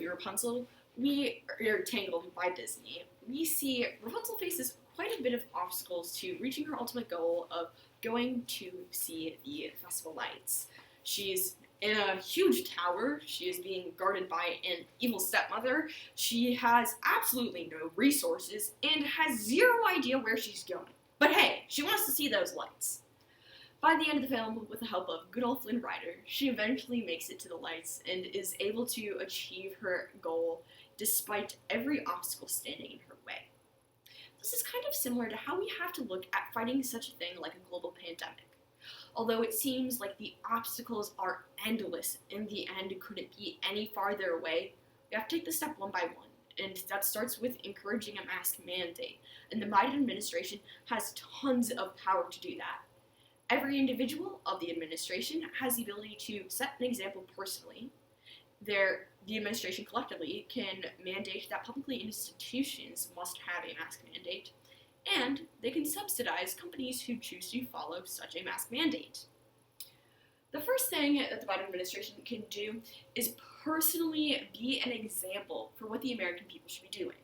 movie Rapunzel, we are tangled by Disney. We see Rapunzel faces quite a bit of obstacles to reaching her ultimate goal of going to see the festival lights. She's in a huge tower. She is being guarded by an evil stepmother. She has absolutely no resources and has zero idea where she's going. But hey, she wants to see those lights. By the end of the film, with the help of good old Flynn Rider, she eventually makes it to the lights and is able to achieve her goal despite every obstacle standing in her way. This is kind of similar to how we have to look at fighting such a thing like a global pandemic. Although it seems like the obstacles are endless, in the end couldn't be any farther away, we have to take this step one by one. And that starts with encouraging a mask mandate. And the Biden administration has tons of power to do that. Every individual of the administration has the ability to set an example personally. The administration collectively can mandate that publicly institutions must have a mask mandate, and they can subsidize companies who choose to follow such a mask mandate. The first thing that the Biden administration can do is personally be an example for what the American people should be doing.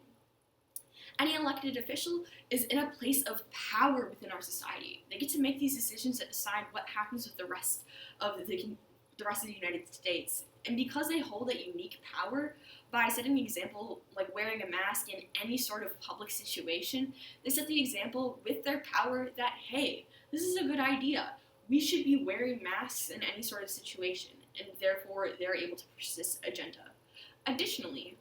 Any elected official is in a place of power within our society. They get to make these decisions that decide what happens with the rest of the United States. And because they hold a unique power, by setting the example, like wearing a mask in any sort of public situation, they set the example with their power that, hey, this is a good idea. We should be wearing masks in any sort of situation, and therefore they're able to push this agenda. Additionally,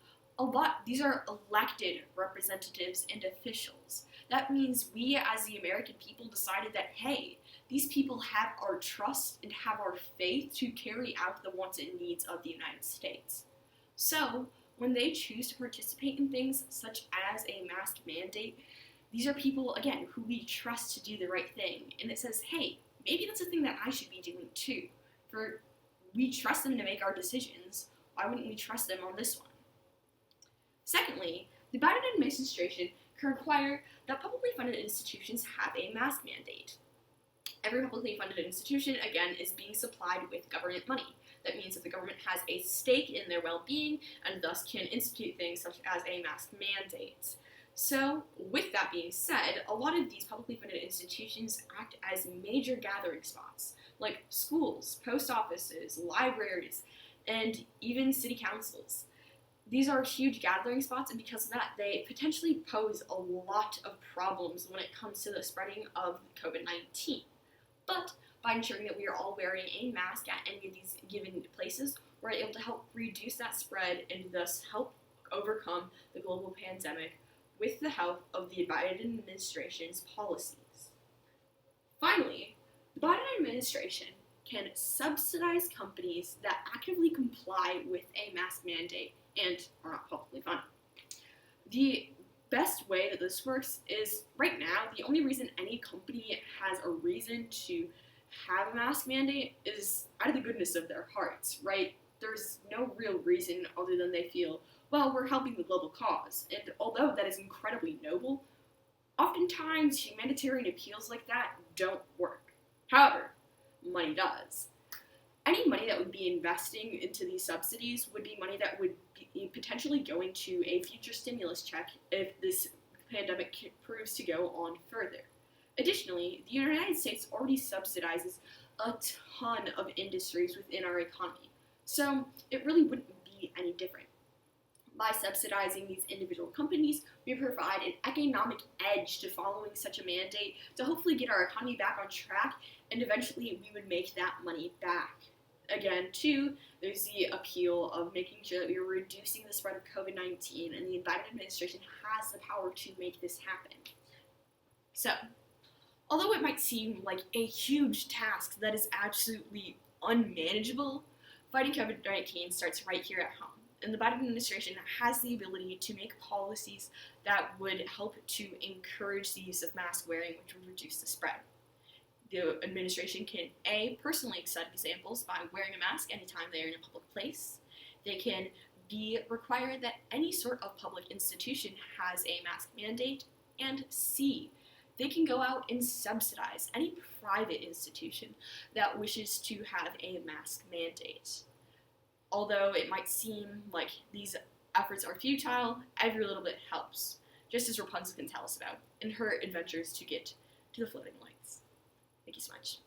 these are elected representatives and officials. That means we as the American people decided that, hey, these people have our trust and have our faith to carry out the wants and needs of the United States. So, when they choose to participate in things such as a mask mandate, these are people, again, who we trust to do the right thing. And it says, hey, maybe that's a thing that I should be doing too. We trust them to make our decisions. Why wouldn't we trust them on this one? Secondly, the Biden administration can require that publicly funded institutions have a mask mandate. Every publicly funded institution, again, is being supplied with government money. That means that the government has a stake in their well-being and thus can institute things such as a mask mandate. So, with that being said, a lot of these publicly funded institutions act as major gathering spots, like schools, post offices, libraries, and even city councils. These are huge gathering spots, and because of that, they potentially pose a lot of problems when it comes to the spreading of COVID-19. But by ensuring that we are all wearing a mask at any of these given places, we're able to help reduce that spread and thus help overcome the global pandemic with the help of the Biden administration's policies. Finally, the Biden administration can subsidize companies that actively comply with a mask mandate and are not publicly funded. The best way that this works is, right now, the only reason any company has a reason to have a mask mandate is out of the goodness of their hearts, right? There's no real reason other than they feel, well, we're helping the global cause. And although that is incredibly noble, oftentimes humanitarian appeals like that don't work. However, money does. Any money that would be investing into these subsidies would be money that would be potentially going to a future stimulus check if this pandemic proves to go on further. Additionally, the United States already subsidizes a ton of industries within our economy, so it really wouldn't be any different. By subsidizing these individual companies, we provide an economic edge to following such a mandate to hopefully get our economy back on track, and eventually we would make that money back. Again, too, there's the appeal of making sure that we are reducing the spread of COVID-19, and the Biden administration has the power to make this happen. So, although it might seem like a huge task that is absolutely unmanageable, fighting COVID-19 starts right here at home. And the Biden administration has the ability to make policies that would help to encourage the use of mask wearing, which would reduce the spread. The administration can, A, personally set examples by wearing a mask anytime they are in a public place. They can, B, require that any sort of public institution has a mask mandate. And C, they can go out and subsidize any private institution that wishes to have a mask mandate. although it might seem like these efforts are futile, every little bit helps, just as Rapunzel can tell us about in her adventures to get to the floating lights. Thank you so much.